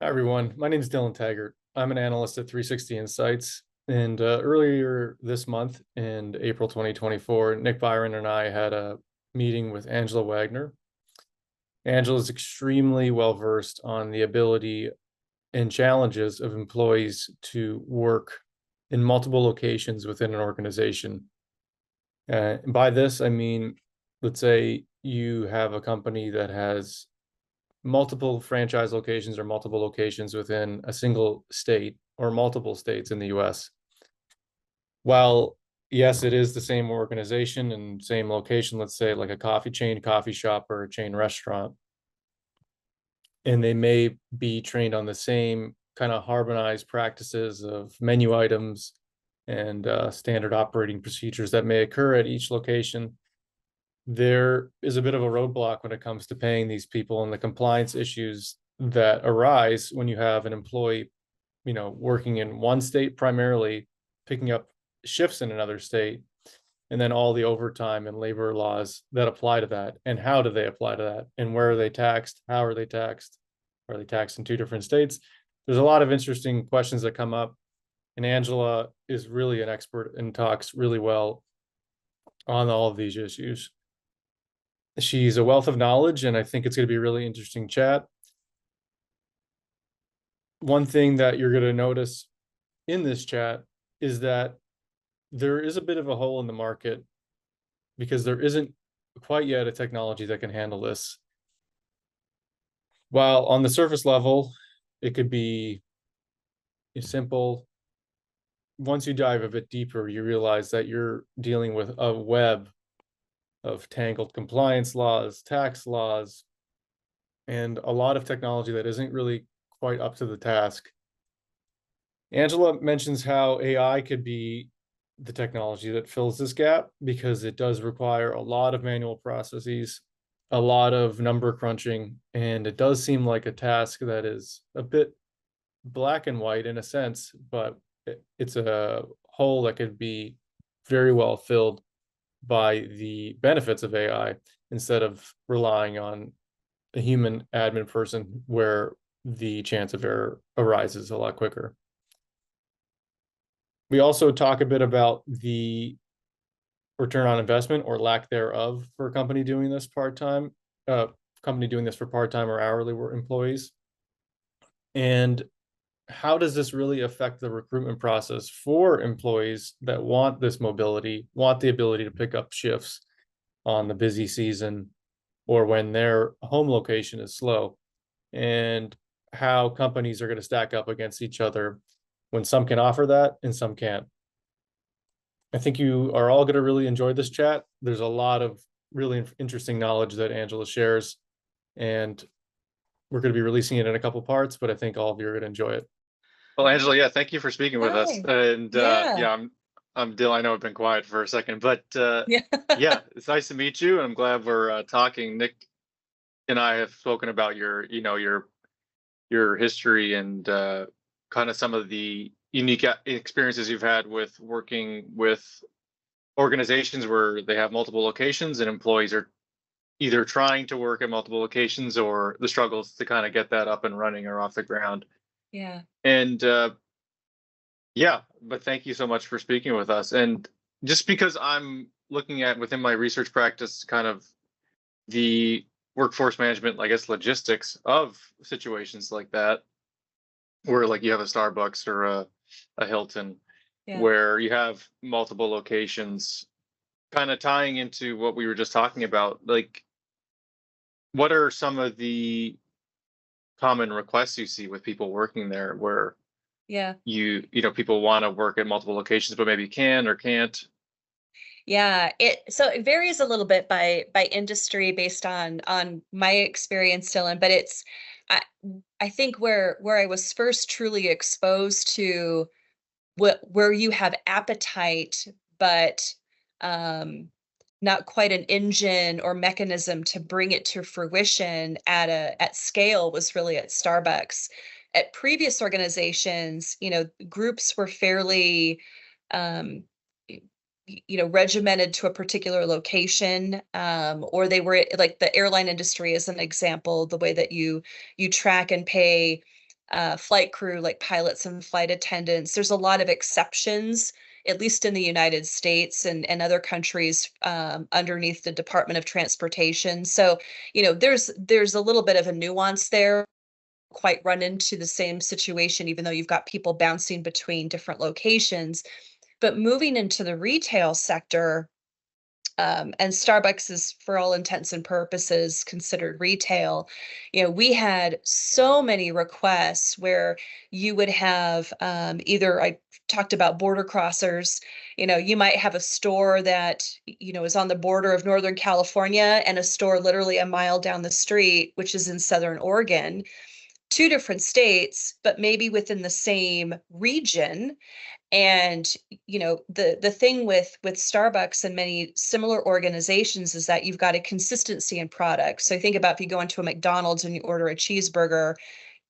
Hi, everyone. My name is Dylan Teggart. I'm an analyst at 360 Insights. And earlier this month, in April 2024, Nick Biron and I had a meeting with Angela Wagner. Angela is extremely well versed on the ability and challenges of employees to work in multiple locations within an organization. And by this, I mean, let's say you have a company that has multiple franchise locations or multiple locations within a single state or multiple states in the US. While, yes, it is the same organization and same location, let's say like a coffee chain, coffee shop, or a chain restaurant, and they may be trained on the same kind of harmonized practices of menu items and standard operating procedures that may occur at each location. There is a bit of a roadblock when it comes to paying these people and the compliance issues that arise when you have an employee, working in one state primarily, picking up shifts in another state, and then all the overtime and labor laws that apply to that, and how do they apply to that, and where are they taxed, how are they taxed, are they taxed in two different states? There's a lot of interesting questions that come up, and Angela is really an expert and talks really well on all of these issues. She's a wealth of knowledge, and I think it's going to be a really interesting chat. One thing that you're going to notice in this chat is that there is a bit of a hole in the market because there isn't quite yet a technology that can handle this. While on the surface level, it could be simple, once you dive a bit deeper, you realize that you're dealing with a web of tangled compliance laws, tax laws, and a lot of technology that isn't really quite up to the task. Angela mentions how AI could be the technology that fills this gap because it does require a lot of manual processes, a lot of number crunching, and it does seem like a task that is a bit black and white in a sense, but it's a hole that could be very well filled by the benefits of AI instead of relying on a human admin person where the chance of error arises a lot quicker. We also talk a bit about the return on investment or lack thereof for a company doing this part-time, company doing this for part-time or hourly employees. And how does this really affect the recruitment process for employees that want this mobility, want the ability to pick up shifts on the busy season or when their home location is slow, and how companies are going to stack up against each other when some can offer that and some can't. I think you are all going to really enjoy this chat. There's a lot of really interesting knowledge that Angela shares, and we're going to be releasing it in a couple parts, but I think all of you are going to enjoy it. Well, Angela, yeah, thank you for speaking with us. Hi. And Yeah. I'm Dill. I know I've been quiet for a second, but Yeah. yeah, it's nice to meet you, and I'm glad we're talking. Nick and I have spoken about your history and kind of some of the unique experiences you've had with working with organizations where they have multiple locations and employees are either trying to work at multiple locations or the struggles to kind of get that up and running or off the ground. Yeah. And yeah, but thank you so much for speaking with us. And just because I'm looking at within my research practice kind of the workforce management, I guess, logistics of situations like that, where like you have a Starbucks or a Hilton, Yeah. where you have multiple locations, kind of tying into what we were just talking about, like what are some of the common requests you see with people working there where Yeah. people want to work at multiple locations but maybe can or can't. Yeah. It varies a little bit by industry based on my experience, Dylan, but I I think where I was first truly exposed to where you have appetite, but um not quite an engine or mechanism to bring it to fruition at scale was really at Starbucks. At previous organizations, groups were fairly um regimented to a particular location, or they were like the airline industry as an example, the way that you track and pay flight crew, like pilots and flight attendants. There's a lot of exceptions, at least in the United States and other countries, underneath the Department of Transportation. So, there's a little bit of a nuance there. Quite run into the same situation, even though you've got people bouncing between different locations. But moving into the retail sector, and Starbucks is, for all intents and purposes, considered retail. We had so many requests where you would have, either, I talked about border crossers. You might have a store that is on the border of Northern California and a store literally a mile down the street, which is in Southern Oregon. Two different states, but maybe within the same region. And the thing with Starbucks and many similar organizations is that you've got a consistency in product. So think about if you go into a McDonald's and you order a cheeseburger,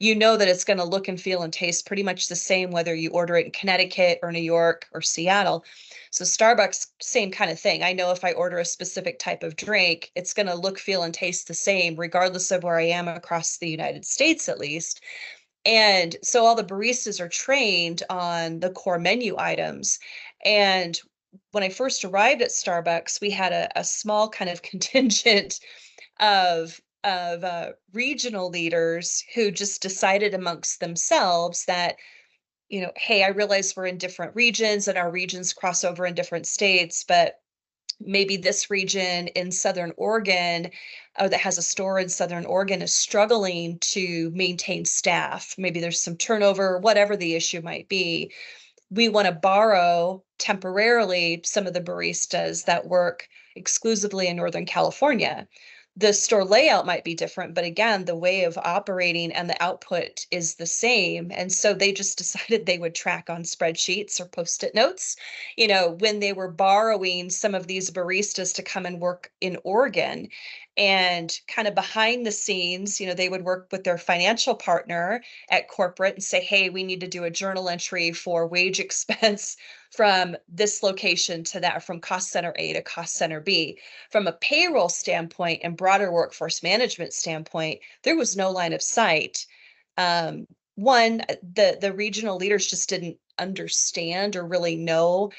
that it's going to look and feel and taste pretty much the same whether you order it in Connecticut or New York or Seattle. So Starbucks, same kind of thing. I know if I order a specific type of drink, it's going to look, feel, and taste the same regardless of where I am across the United States, at least. And so all the baristas are trained on the core menu items. And when I first arrived at Starbucks, we had a small kind of contingent of regional leaders who just decided amongst themselves that, hey, I realize we're in different regions and our regions cross over in different states, but maybe this region in Southern Oregon, that has a store in Southern Oregon, is struggling to maintain staff. Maybe there's some turnover, whatever the issue might be. We want to borrow temporarily some of the baristas that work exclusively in Northern California. The store layout might be different, but again, the way of operating and the output is the same. And so they just decided they would track on spreadsheets or post-it notes, when they were borrowing some of these baristas to come and work in Oregon. And kind of behind the scenes, they would work with their financial partner at corporate and say, hey, we need to do a journal entry for wage expense from this location to that, from cost center A to cost center B. From a payroll standpoint and broader workforce management standpoint, there was no line of sight. One, the regional leaders just didn't understand or really know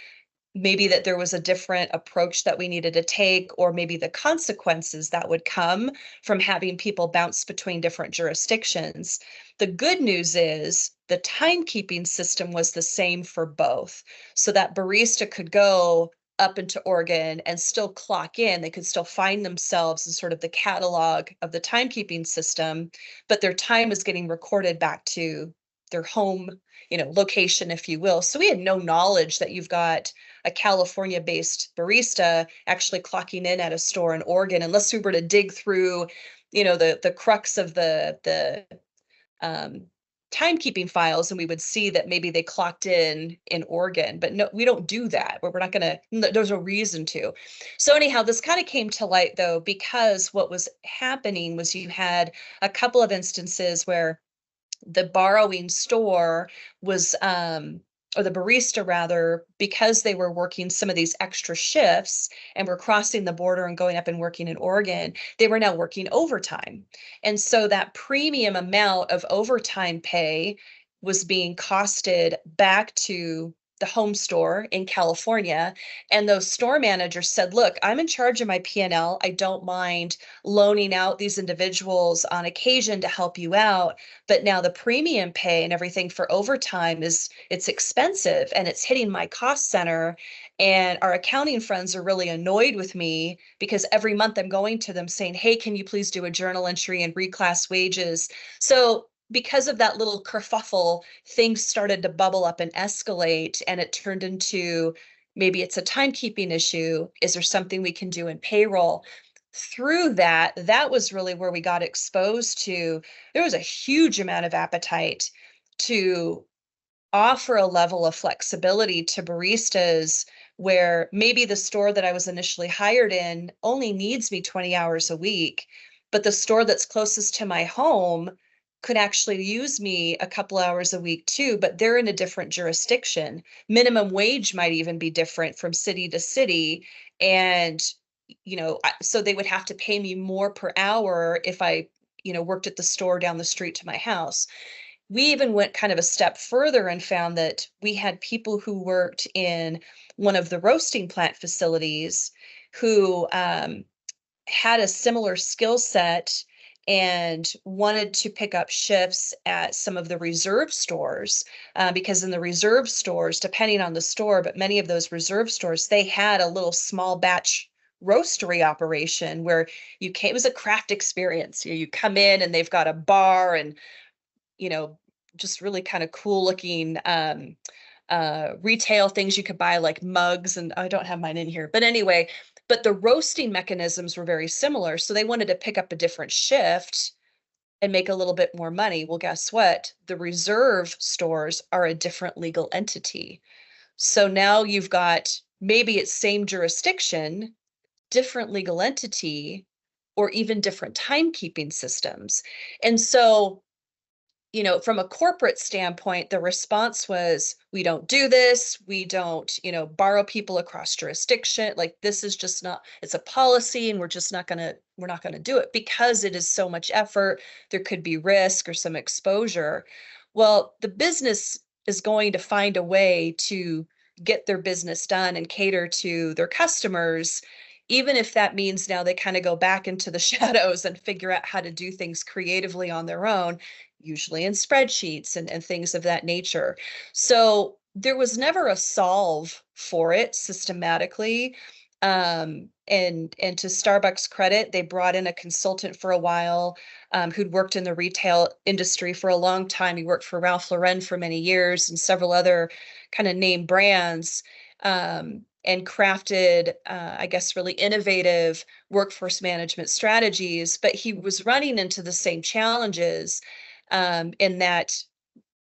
maybe that there was a different approach that we needed to take, or maybe the consequences that would come from having people bounce between different jurisdictions. The good news is the timekeeping system was the same for both. So that barista could go up into Oregon and still clock in. They could still find themselves in sort of the catalog of the timekeeping system, but their time is getting recorded back to their home, location, if you will. So we had no knowledge that you've got a California-based barista actually clocking in at a store in Oregon, unless we were to dig through, the crux of the timekeeping files, and we would see that maybe they clocked in Oregon. But no, we don't do that. We're not going to. There's no reason to. So anyhow, this kind of came to light though, because what was happening was you had a couple of instances where the borrowing store was, or the barista rather, because they were working some of these extra shifts and were crossing the border and going up and working in Oregon, they were now working overtime. And so that premium amount of overtime pay was being costed back to the home store in California. And those store managers said, look, I'm in charge of my P&L. I don't mind loaning out these individuals on occasion to help you out. But now the premium pay and everything for overtime it's expensive and it's hitting my cost center. And our accounting friends are really annoyed with me because every month I'm going to them saying, hey, can you please do a journal entry and reclass wages? So because of that little kerfuffle, things started to bubble up and escalate, and it turned into, maybe it's a timekeeping issue. Is there something we can do in payroll? Through that was really where we got exposed to, there was a huge amount of appetite to offer a level of flexibility to baristas, where maybe the store that I was initially hired in only needs me 20 hours a week, but the store that's closest to my home could actually use me a couple hours a week too, but they're in a different jurisdiction. Minimum wage might even be different from city to city. And, so they would have to pay me more per hour if I, worked at the store down the street to my house. we even went kind of a step further and found that we had people who worked in one of the roasting plant facilities who had a similar skill set and wanted to pick up shifts at some of the reserve stores, because in the reserve stores, depending on the store, but many of those reserve stores, they had a little small batch roastery operation where it was a craft experience. You come in and they've got a bar and, just really kind of cool looking retail things you could buy, like mugs, and I don't have mine in here, but anyway, but the roasting mechanisms were very similar. So they wanted to pick up a different shift and make a little bit more money. Well, guess what? The reserve stores are a different legal entity. So now you've got, maybe it's same jurisdiction, different legal entity, or even different timekeeping systems. And so, from a corporate standpoint, the response was, we don't do this. We don't, borrow people across jurisdiction. Like, this is just not, it's a policy, and we're not going to do it because it is so much effort. There could be risk or some exposure. Well, the business is going to find a way to get their business done and cater to their customers, even if that means now they kind of go back into the shadows and figure out how to do things creatively on their own, usually in spreadsheets and things of that nature. So there was never a solve for it systematically. And to Starbucks' credit, they brought in a consultant for a while, who'd worked in the retail industry for a long time. He worked for Ralph Lauren for many years and several other kind of name brands, and crafted, I guess, really innovative workforce management strategies. But he was running into the same challenges, in that,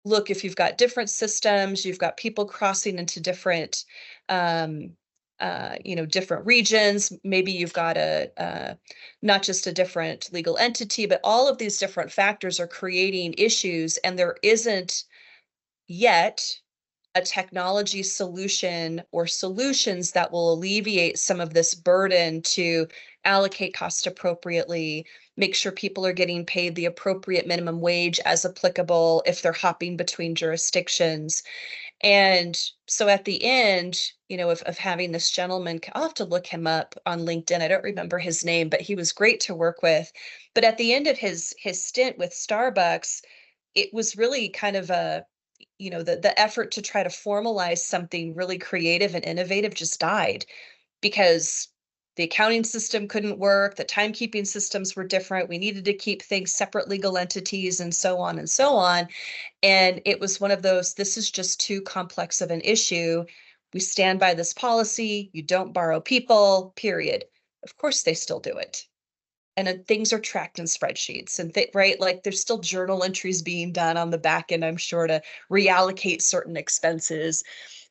look, if you've got different systems, you've got people crossing into different, different regions. Maybe you've got not just a different legal entity, but all of these different factors are creating issues, and there isn't yet a technology solution or solutions that will alleviate some of this burden to allocate cost appropriately, make sure people are getting paid the appropriate minimum wage as applicable if they're hopping between jurisdictions. And so at the end, of having this gentleman, I'll have to look him up on LinkedIn. I don't remember his name, but he was great to work with. But at the end of his stint with Starbucks, it was really kind of the effort to try to formalize something really creative and innovative just died, because the accounting system couldn't work, the timekeeping systems were different, we needed to keep things separate legal entities, and so on and so on. And it was one of those, this is just too complex of an issue. We stand by this policy, you don't borrow people, period. Of course they still do it. And things are tracked in spreadsheets, and right, like there's still journal entries being done on the back end, I'm sure, to reallocate certain expenses,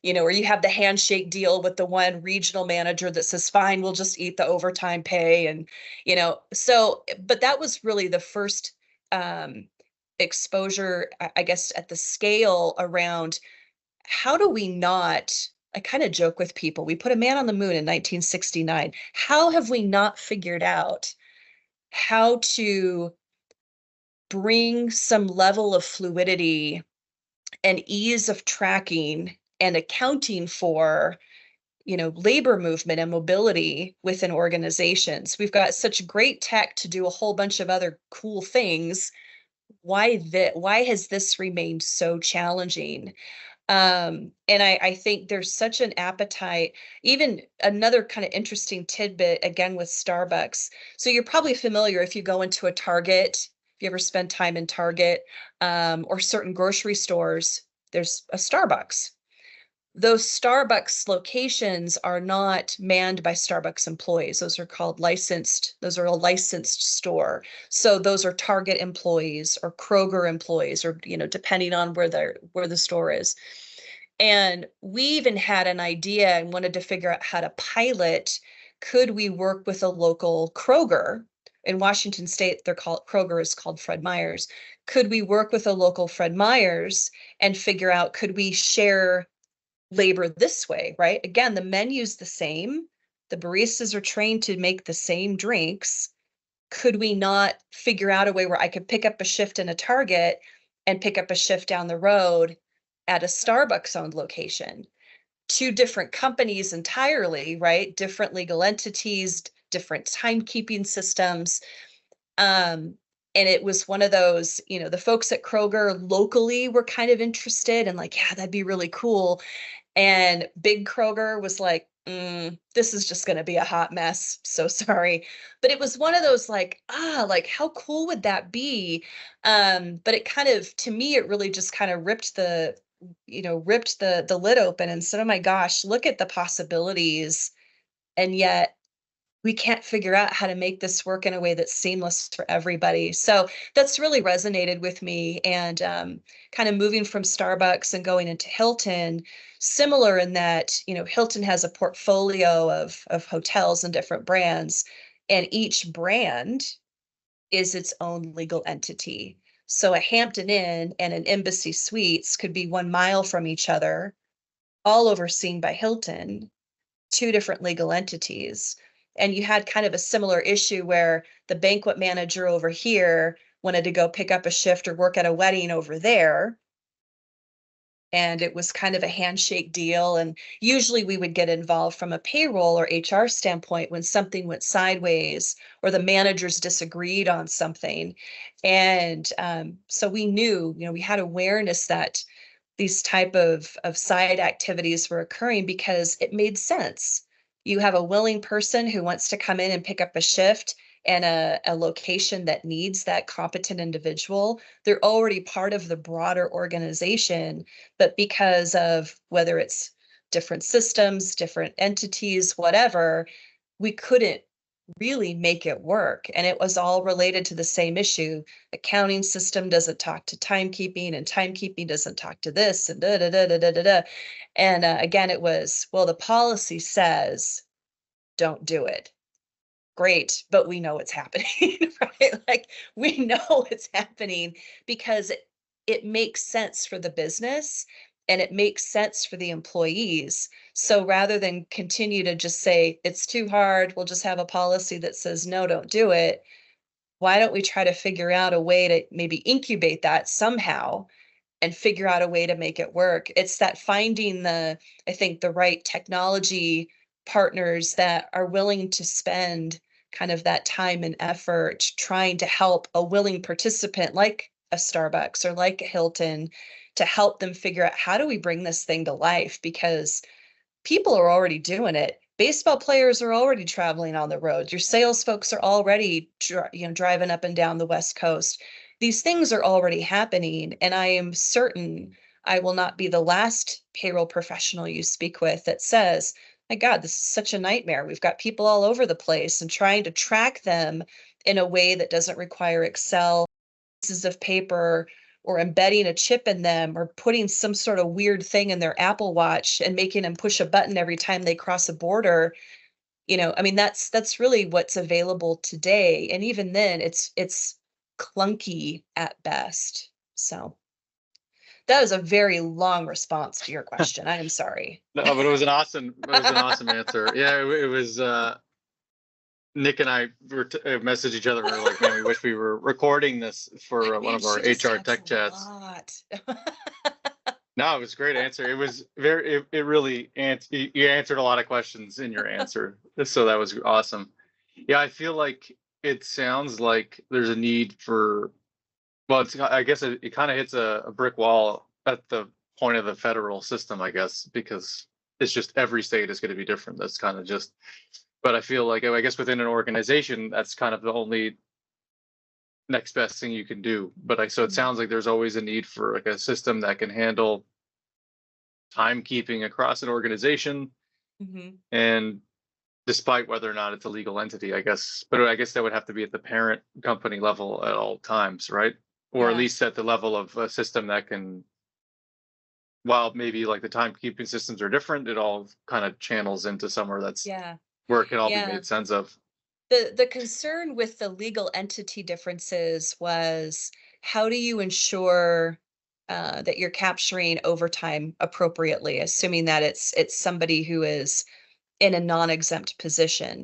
or you have the handshake deal with the one regional manager that says, fine, we'll just eat the overtime pay. And, so, but that was really the first exposure, I guess, at the scale around, how do we not, I kind of joke with people, we put a man on the moon in 1969. How have we not figured out how to bring some level of fluidity and ease of tracking and accounting for, labor movement and mobility within organizations? We've got such great tech to do a whole bunch of other cool things. Why has this remained so challenging? And I think there's such an appetite. Even another kind of interesting tidbit, again, with Starbucks. So you're probably familiar, if you go into a Target, if you ever spend time in Target, or certain grocery stores, there's a Starbucks. Those Starbucks locations are not manned by Starbucks employees. Those are those are a licensed store. So those are Target employees or Kroger employees, or, depending on where the store is. And we even had an idea and wanted to figure out how to pilot. Could we work with a local Kroger? In Washington State, Kroger is called Fred Meyer's. Could we work with a local Fred Meyer's and figure out, could we share labor this way, right? Again, the menu's the same. The baristas are trained to make the same drinks. Could we not figure out a way where I could pick up a shift in a Target and pick up a shift down the road at a Starbucks owned location. Two different companies entirely, right? Different legal entities, different timekeeping systems. And it was one of those, the folks at Kroger locally were kind of interested and like, yeah, that'd be really cool. And Big Kroger was like, this is just going to be a hot mess. So sorry. But it was one of those like, like how cool would that be? But it kind of, to me, it really just kind of ripped the lid open and said, oh my gosh, look at the possibilities. And yet we can't figure out how to make this work in a way that's seamless for everybody. So that's really resonated with me. And kind of moving from Starbucks and going into Hilton, similar in that, Hilton has a portfolio of hotels and different brands, and each brand is its own legal entity. So a Hampton Inn and an Embassy Suites could be 1 mile from each other, all overseen by Hilton, two different legal entities. And you had kind of a similar issue where the banquet manager over here wanted to go pick up a shift or work at a wedding over there. And it was kind of a handshake deal. And usually we would get involved from a payroll or HR standpoint when something went sideways or the managers disagreed on something. And so we knew, we had awareness that these type of side activities were occurring because it made sense. You have a willing person who wants to come in and pick up a shift and a location that needs that competent individual. They're already part of the broader organization, but because of whether it's different systems, different entities, whatever, we couldn't really make it work. And it was all related to the same issue. Accounting system doesn't talk to timekeeping, and timekeeping doesn't talk to this, and da da da da da da da. And again, it was, well, the policy says don't do it. Great, but we know it's happening, right? Like we know it's happening because it makes sense for the business and it makes sense for the employees. So rather than continue to just say it's too hard, we'll just have a policy that says no, don't do it. Why don't we try to figure out a way to maybe incubate that somehow and figure out a way to make it work? It's that finding I think the right technology partners that are willing to spend kind of that time and effort trying to help a willing participant like a Starbucks or like a Hilton to help them figure out how do we bring this thing to life, because people are already doing it. Baseball players are already traveling on the road. Your sales folks are already driving up and down the West Coast. These things are already happening, and I am certain I will not be the last payroll professional you speak with that says, my God, this is such a nightmare. We've got people all over the place, and trying to track them in a way that doesn't require Excel, pieces of paper, or embedding a chip in them, or putting some sort of weird thing in their Apple Watch and making them push a button every time they cross a border. I mean, that's really what's available today. And even then, it's clunky at best. So that was a very long response to your question. I am sorry. No, but it was an awesome answer. Yeah, it was. Nick and I messaged each other. We were like, man, we wish we were recording this for one of our HR tech chats. No, it was a great answer. It was it really, you answered a lot of questions in your answer. So that was awesome. Yeah, I feel like it sounds like there's a need for, well, I guess it kind of hits a brick wall at the point of the federal system, I guess, because it's just every state is going to be different. That's kind of just, but I feel like, I guess within an organization, that's kind of the only next best thing you can do. But so it sounds like there's always a need for like a system that can handle timekeeping across an organization. And despite whether or not it's a legal entity, I guess, but I guess that would have to be at the parent company level at all times, right? Or at least at the level of a system that can, while maybe like the timekeeping systems are different, it all kind of channels into somewhere that's where it can all be made sense of. The concern with the legal entity differences was, how do you ensure that you're capturing overtime appropriately, assuming that it's somebody who is in a non-exempt position?